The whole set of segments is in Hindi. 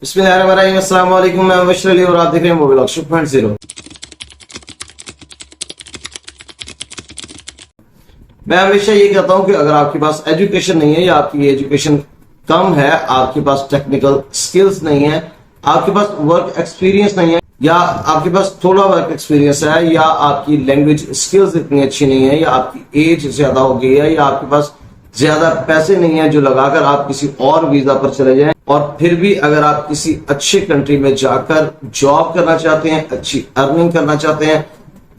बिस्मिल्लाहिर्रहमानिर्रहीम। अस्सलाम वालेकुम, मैं मुबश्शिर अली और आप देख रहे हैं मोबाइल 2.0। मैं हमेशा ये कहता हूं कि अगर आपके पास एजुकेशन नहीं है या आपकी एजुकेशन कम है, आपके पास टेक्निकल स्किल्स नहीं है, आपके पास वर्क एक्सपीरियंस नहीं है, या आपके पास थोड़ा वर्क एक्सपीरियंस है, या आपकी लैंग्वेज स्किल्स इतनी अच्छी नहीं है, या आपकी एज ज्यादा हो गई है, या आपके पास ज्यादा पैसे नहीं है जो लगाकर आप किसी और वीजा पर चले जाएं, और फिर भी अगर आप किसी अच्छे कंट्री में जाकर जॉब करना चाहते हैं, अच्छी अर्निंग करना चाहते हैं,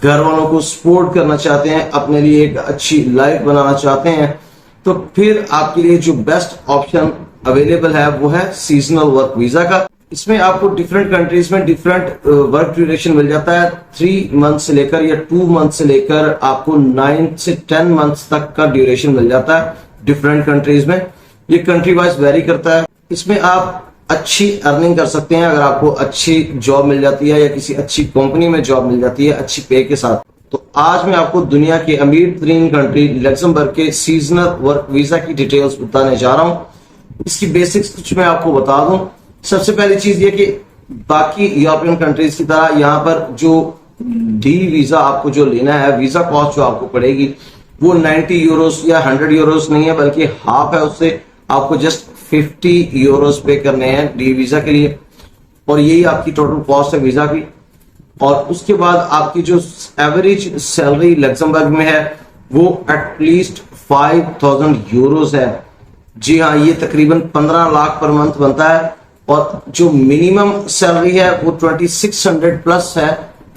घर वालों को सपोर्ट करना चाहते हैं, अपने लिए एक अच्छी लाइफ बनाना चाहते हैं, तो फिर आपके लिए जो बेस्ट ऑप्शन अवेलेबल है वो है सीजनल वर्क वीजा का। इसमें आपको डिफरेंट कंट्रीज में डिफरेंट वर्क ड्यूरेशन मिल जाता है। 3 मंथ से लेकर या 2 मंथ से लेकर आपको 9 से 10 मंथ्स तक का ड्यूरेशन मिल जाता है डिफरेंट कंट्रीज में। ये कंट्री वाइज वेरी करता है। इसमें आप अच्छी अर्निंग कर सकते हैं अगर आपको अच्छी जॉब मिल जाती है या किसी अच्छी कंपनी में जॉब मिल जाती है अच्छी पे के साथ। तो आज मैं आपको दुनिया की अमीर तरीन कंट्री लग्जमबर्ग के सीजनल वर्क वीजा की डिटेल्स बताने जा रहा हूं। इसकी बेसिक्स कुछ मैं आपको बता दूं। सबसे पहली चीज ये कि बाकी यूरोपियन कंट्रीज की तरह यहाँ पर जो डी वीजा आपको जो लेना है, वीजा कॉस्ट जो आपको पड़ेगी वो 90 यूरोस या 100 यूरोस नहीं है, बल्कि हाफ है। उससे आपको जस्ट 50 यूरोस पे करने हैं डी वीजा के लिए, और यही आपकी टोटल कॉस्ट है वीजा की। और उसके बाद आपकी जो एवरेज सैलरी लग्जमबर्ग में है वो एटलीस्ट 5000 यूरोस है। जी हाँ, ये तकरीबन 15 लाख पर मंथ बनता है। और जो मिनिमम सैलरी है वो 2600 प्लस है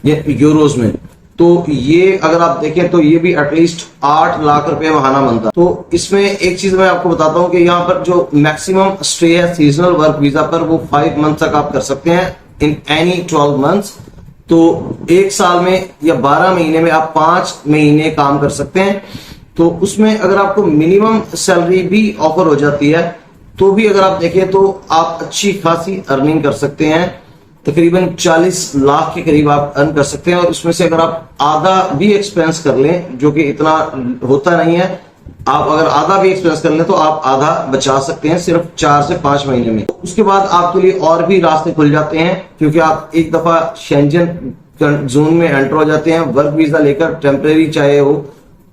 ये यूरोस में। तो ये अगर आप देखें तो ये भी एटलीस्ट 8 लाख रुपए महीना बनता है। तो इसमें एक चीज मैं आपको बताता हूँ कि यहाँ पर जो मैक्सिमम स्टे है सीजनल वर्क वीजा पर वो 5 मंथ तक आप कर सकते हैं इन एनी 12 मंथ्स। तो एक साल में या 12 महीने में आप 5 महीने काम कर सकते हैं। तो उसमें अगर आपको मिनिमम सैलरी भी ऑफर हो जाती है तो भी अगर आप देखें तो आप अच्छी खासी अर्निंग कर सकते हैं। तकरीबन 40 लाख के करीब आप अर्न कर सकते हैं। और उसमें से अगर आप आधा भी एक्सपेंस कर लें, जो कि इतना होता नहीं है, आप अगर आधा भी एक्सपेंस कर लें तो आप आधा बचा सकते हैं सिर्फ 4 से 5 महीने में। उसके बाद आपके लिए और भी रास्ते खुल जाते हैं, क्योंकि आप एक दफा शेंजन जोन में एंटर हो जाते हैं वर्क वीजा लेकर, टेम्परेरी चाहे हो,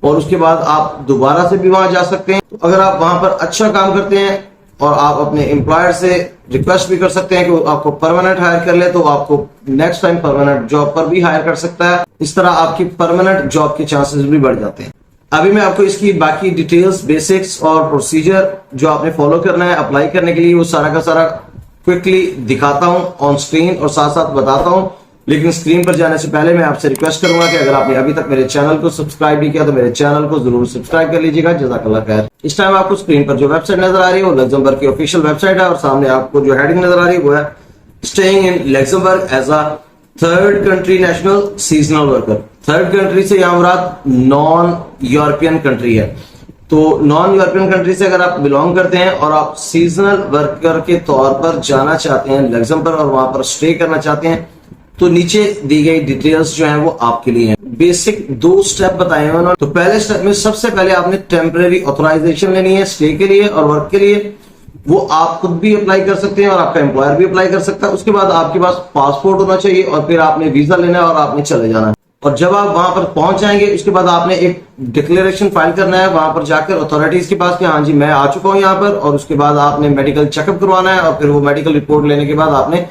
और उसके बाद आप दोबारा से भी वहां जा सकते हैं। तो अगर आप वहां पर अच्छा काम करते हैं और आप अपने एम्प्लॉयर से रिक्वेस्ट भी कर सकते हैं कि वो आपको परमानेंट हायर कर ले, तो आपको नेक्स्ट टाइम परमानेंट जॉब पर भी हायर कर सकता है। इस तरह आपकी परमानेंट जॉब के चांसेस भी बढ़ जाते हैं। अभी मैं आपको इसकी बाकी डिटेल्स, बेसिक्स और प्रोसीजर जो आपने फॉलो करना है अप्लाई करने के लिए, वो सारा का सारा क्विकली दिखाता हूं ऑन स्क्रीन और साथ साथ बताता हूं। लेकिन स्क्रीन पर जाने से पहले मैं आपसे रिक्वेस्ट करूंगा कि अगर आपने अभी तक मेरे चैनल को सब्सक्राइब नहीं किया तो मेरे चैनल को जरूर सब्सक्राइब कर लीजिएगा। जज़ाकल्लाह खैर। इस टाइम आपको स्क्रीन पर जो वेबसाइट नजर आ रही है वो लग्जमबर्ग की ऑफिशियल वेबसाइट है, और सामने आपको जो हेडिंग नजर आ रही है वो है staying in Luxembourg as a third country national seasonal worker. Third country से यहाँ मुराद नॉन यूरोपियन कंट्री है। तो नॉन यूरोपियन कंट्री से अगर आप बिलोंग करते हैं और आप सीजनल वर्कर के तौर पर जाना चाहते हैं लग्जमबर्ग और वहां पर स्टे करना चाहते हैं, तो नीचे दी गई डिटेल्स जो हैं वो आपके लिए हैं। बेसिक 2 स्टेप बताए हैं उन्होंने। तो पहले स्टेप में सबसे पहले आपने टेम्परेरी ऑथराइजेशन लेनी है स्टे के लिए और वर्क के लिए। वो आप खुद भी अप्लाई कर सकते हैं और आपका एम्प्लॉयर भी अप्लाई कर सकता है। उसके बाद आपके पास पासपोर्ट होना चाहिए और फिर आपने वीजा लेना है और आपने चले जाना है। और जब आप वहां पर पहुंच जाएंगे उसके बाद आपने एक डिक्लेरेशन फाइल करना है वहां पर जाकर अथॉरिटीज के पास कि हाँ जी मैं आ चुका हूं यहाँ पर। और उसके बाद आपने मेडिकल चेकअप करवाना है और फिर वो मेडिकल रिपोर्ट लेने के बाद आपने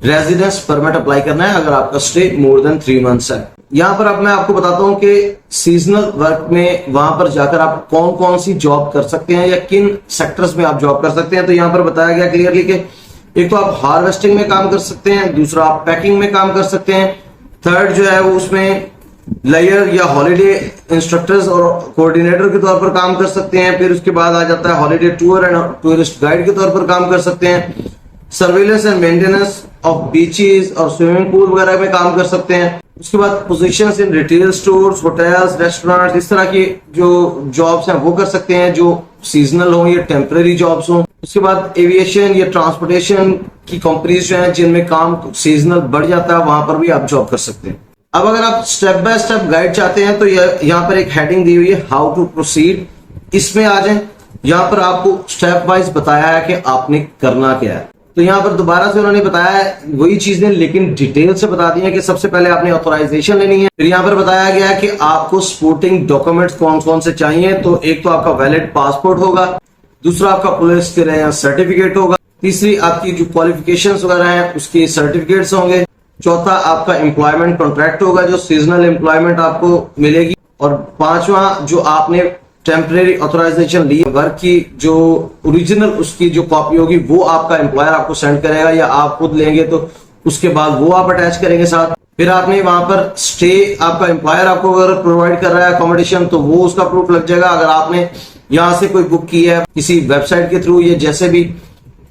रेजिडेंस परमिट अप्लाई करना है अगर आपका स्टे मोर देन 3 मंथ्स है। यहाँ पर अब मैं आपको बताता हूँ कि सीजनल वर्क में वहां पर जाकर आप कौन कौन सी जॉब कर सकते हैं या किन सेक्टर्स में आप जॉब कर सकते हैं। तो यहाँ पर बताया गया क्लियरली कि एक तो आप हार्वेस्टिंग में काम कर सकते हैं, दूसरा आप पैकिंग में काम कर सकते हैं, थर्ड जो है वो उसमें लेयर या हॉलीडे इंस्ट्रक्टर्स और कोऑर्डिनेटर के तौर पर काम कर सकते हैं। फिर उसके बाद आ जाता है holiday tour and tourist guide के तौर पर काम कर सकते हैं। Surveillance and maintenance of beaches और स्विमिंग पूल वगैरह में काम कर सकते हैं। उसके बाद positions in retail stores, hotels, restaurants, इस तरह की जो जॉब्स हैं वो कर सकते हैं जो सीजनल हो या टेम्परेरी जॉब्स हो। उसके बाद एविएशन या ट्रांसपोर्टेशन की कंपनीज जो हैं जिनमें काम सीजनल बढ़ जाता है वहां पर भी आप जॉब कर सकते हैं। अब अगर आप स्टेप बाय स्टेप गाइड चाहते हैं तो यहाँ पर एक हेडिंग दी हुई है हाउ टू प्रोसीड। इसमें आ जाए। यहाँ पर आपको स्टेप वाइज बताया है कि आपने करना क्या है। तो यहाँ पर दोबारा से उन्होंने बताया वही चीजें, लेकिन डिटेल से बता दी है कि सबसे पहले आपने ऑथराइजेशन लेनी है। फिर यहाँ पर बताया गया है कि आपको सपोर्टिंग डॉक्यूमेंट्स कौन कौन से चाहिए। तो एक तो आपका वैलिड पासपोर्ट होगा, दूसरा आपका पुलिस क्लियरेंस सर्टिफिकेट होगा, तीसरी आपकी जो क्वालिफिकेशंस वगैरह हैं उसकी सर्टिफिकेट्स होंगे, चौथा आपका एम्प्लॉयमेंट कॉन्ट्रैक्ट होगा जो सीजनल एम्प्लॉयमेंट आपको मिलेगी, और पांचवा जो आपने टेम्परेरी ऑथराइजेशन ली वर्क की जो ओरिजिनल उसकी जो कॉपी होगी वो आपका एम्प्लॉयर आपको सेंड करेगा, या आप खुद लेंगे तो उसके बाद वो आप अटैच करेंगे साथ। फिर आपने वहां पर स्टे, आपका एम्प्लॉयर आपको अगर प्रोवाइड कर रहा है अकोमोडेशन तो वो उसका प्रूफ लग जाएगा। अगर आपने यहाँ से कोई बुक की है किसी वेबसाइट के थ्रू या जैसे भी,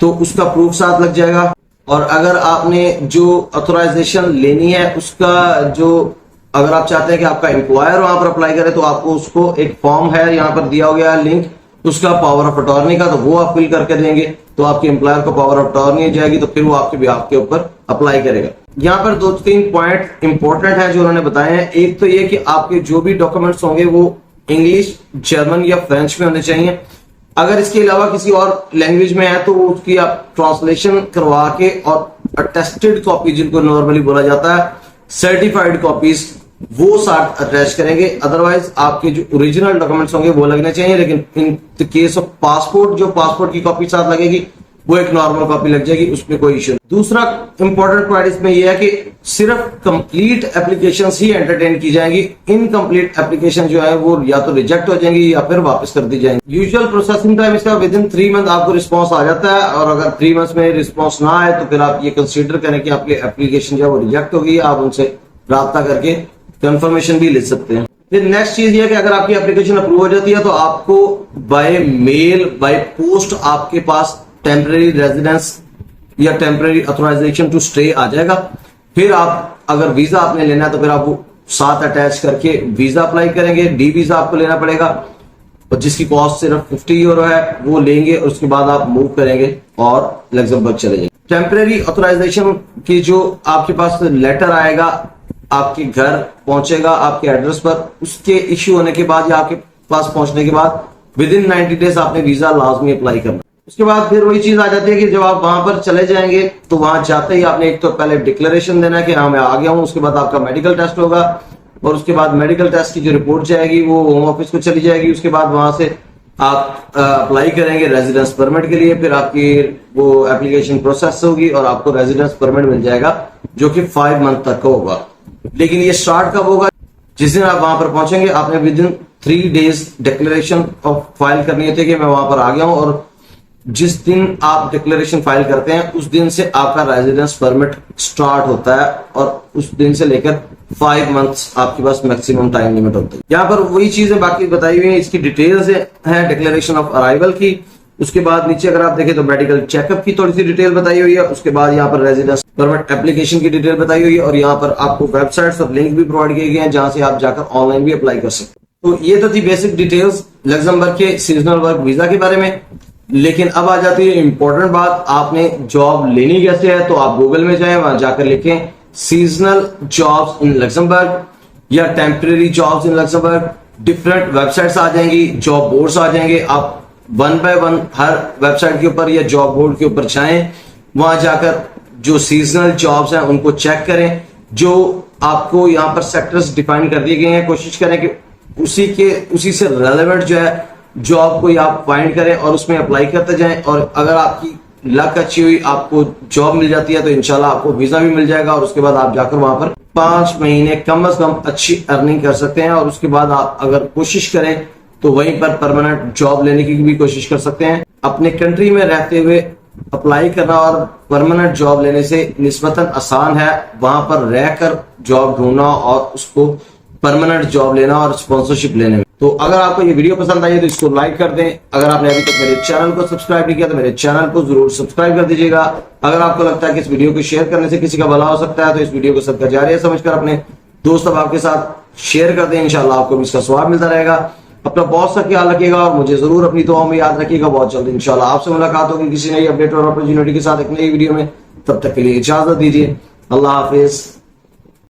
तो उसका प्रूफ साथ लग जाएगा। और अगर आपने जो ऑथराइजेशन लेनी है उसका जो, अगर आप चाहते हैं कि आपका एम्प्लॉयर वहां पर अप्लाई करे तो आपको उसको एक फॉर्म है यहाँ पर दिया हो गया है लिंक उसका पावर ऑफ अटॉर्नी का, तो वो आप फिल करके देंगे तो आपके एम्प्लॉयर को पावर ऑफ अटॉर्नी जाएगी, तो फिर वो आपके बिहाफ के ऊपर अप्लाई करेगा। यहाँ पर 2-3 पॉइंट इंपॉर्टेंट है जो उन्होंने बताए हैं। एक तो ये कि आपके जो भी डॉक्यूमेंट्स होंगे वो इंग्लिश, जर्मन या फ्रेंच में होने चाहिए। अगर इसके अलावा किसी और लैंग्वेज में है तो उसकी आप ट्रांसलेशन करवा के, और अटेस्टेड कॉपी जिनको नॉर्मली बोला जाता है, सर्टिफाइड कॉपीज वो साथ अटैच करेंगे। अदरवाइज आपके जो ओरिजिनल डॉक्यूमेंट्स होंगे वो लगने चाहिए, लेकिन in the case of passport जो पासपोर्ट की कॉपी साथ लगेगी वो एक नॉर्मल कॉपी लग जाएगी, उसमें कोई इश्यू नहीं। दूसरा इंपॉर्टेंट पॉइंट इसमें यह है कि सिर्फ कंप्लीट एप्लीकेशंस ही एंटरटेन की जाएंगी। इनकम्प्लीट एप्लीकेशन जो है वो या तो रिजेक्ट हो जाएंगी या फिर वापस कर दी जाएंगी। यूजुअल प्रोसेसिंग टाइम इसका विद इन 3 मंथ आपको रिस्पॉन्स आ जाता है, और अगर 3 मंथ्स में रिस्पॉन्स ना आए तो फिर आप ये कंसिडर करें कि आपकी एप्लीकेशन जो है वो रिजेक्ट होगी। आप उनसे राब्ता करके कंफर्मेशन भी ले सकते हैं। फिर नेक्स्ट चीज ये कि अगर आपकी एप्लीकेशन अप्रूव हो जाती है तो आपको बाय मेल, बाय पोस्ट आपके पास टेम्परेरी रेजिडेंस या टेम्परेरी ऑथराइजेशन टू स्टे आ जाएगा। फिर आप अगर वीजा आपने लेना है तो फिर आप वो साथ अटैच करके वीजा अप्लाई करेंगे। डी वीजा आपको लेना पड़ेगा और जिसकी कॉस्ट सिर्फ 50 यूरो है, वो लेंगे और उसके बाद आप मूव करेंगे और लग्जमबर्ग चले जाएंगे। टेम्परेरी ऑथराइजेशन की जो आपके पास लेटर आएगा, आपके घर पहुंचेगा आपके एड्रेस पर, उसके इश्यू होने के बाद या आपके पास पहुंचने के बाद विद इन 90 डेज आपने वीजा लाजमी अप्लाई करना। उसके बाद फिर वही चीज आ जाती है कि जब आप वहां पर चले जाएंगे तो वहां जाते ही आपने एक तो पहले डिक्लेरेशन देना है कि हाँ मैं आ गया हूं। उसके बाद आपका मेडिकल टेस्ट होगा और उसके बाद मेडिकल टेस्ट की जो रिपोर्ट जाएगी वो होम ऑफिस को चली जाएगी। उसके बाद वहां से आप अप्लाई करेंगे रेजिडेंस परमिट के लिए, फिर आपकी वो एप्लीकेशन प्रोसेस होगी और आपको रेजिडेंस परमिट मिल जाएगा जो कि 5 मंथ तक का होगा। लेकिन ये स्टार्ट कब होगा? जिस दिन आप वहां पर पहुंचेंगे आपने with in 3 days declaration of file करनी होती है कि मैं वहां पर आ गया हूं, और जिस दिन आप डिक्लेरेशन फाइल करते हैं उस दिन से आपका रेजिडेंस परमिट स्टार्ट होता है और उस दिन से लेकर 5 मंथ्स आपके पास मैक्सिमम टाइम लिमिट होता है। यहाँ पर वही चीजें बाकी बताई हुई है, इसकी डिटेल्स है डिक्लेरेशन ऑफ अराइवल की। उसके बाद नीचे अगर आप देखें तो मेडिकल चेकअप की थोड़ी सी डिटेल बताई हुई है। उसके बाद यहाँ पर रेजिडेंस परमिट एप्लीकेशन की डिटेल बताई हुई है और यहाँ पर आपको वेबसाइट्स और लिंक भी प्रोवाइड किए गए हैं जहां से आप जाकर ऑनलाइन भी अप्लाई कर सकते हैं। तो ये तो थी बेसिक डिटेल्स लग्जमबर्ग के सीजनल वर्क वीजा के बारे में। लेकिन अब आ जाती है इंपॉर्टेंट बात, आपने जॉब लेनी कैसे है? तो आप गूगल में जाएं, वहां जाकर लिखें सीजनल जॉब्स इन लग्जमबर्ग या temporary jobs in Luxembourg. Different websites आ जाएंगी, जॉब बोर्ड्स आ जाएंगे। आप 1 बाय 1 हर वेबसाइट के ऊपर या जॉब बोर्ड के ऊपर जाएं, वहां जाकर जो सीजनल जॉब्स हैं उनको चेक करें। जो आपको यहाँ पर सेक्टर्स डिफाइन कर दिए गए हैं, कोशिश करें कि उसी से रेलेवेंट जो है जॉब को आप फाइंड करें और उसमें अप्लाई करते जाएं। और अगर आपकी लक अच्छी हुई, आपको जॉब मिल जाती है तो इंशाल्लाह आपको वीजा भी मिल जाएगा और उसके बाद आप जाकर वहां पर 5 महीने कम से कम अच्छी अर्निंग कर सकते हैं। और उसके बाद आप अगर कोशिश करें तो वहीं पर परमानेंट जॉब लेने की भी कोशिश कर सकते हैं। अपने कंट्री में रहते हुए अप्लाई करना और परमानेंट जॉब लेने से निस्बतन आसान है, वहां पर रहकर जॉब ढूंढना और उसको परमानेंट जॉब लेना और स्पॉन्सरशिप लेने में। तो अगर आपको ये वीडियो पसंद आई है तो इसको लाइक कर दें। अगर आपने अभी तक मेरे चैनल को सब्सक्राइब नहीं किया तो मेरे चैनल को जरूर सब्सक्राइब कर दीजिएगा। अगर आपको लगता है कि इस वीडियो को शेयर करने से किसी का भला हो सकता है तो इस वीडियो को सदका जारिया समझकर अपने दोस्त अब आपके साथ शेयर कर दें। इंशाल्लाह आपको भी इसका स्वाब मिलता रहेगा। अपना बहुत सा ख्याल रखिएगा और मुझे जरूर अपनी दुआओं में याद रखिएगा। बहुत जल्द इंशाल्लाह आपसे मुलाकात होगी किसी नई अपडेट और अपॉर्चुनिटी के साथ एक नई वीडियो में। तब तक के लिए इजाजत दीजिए। अल्लाह हाफिज।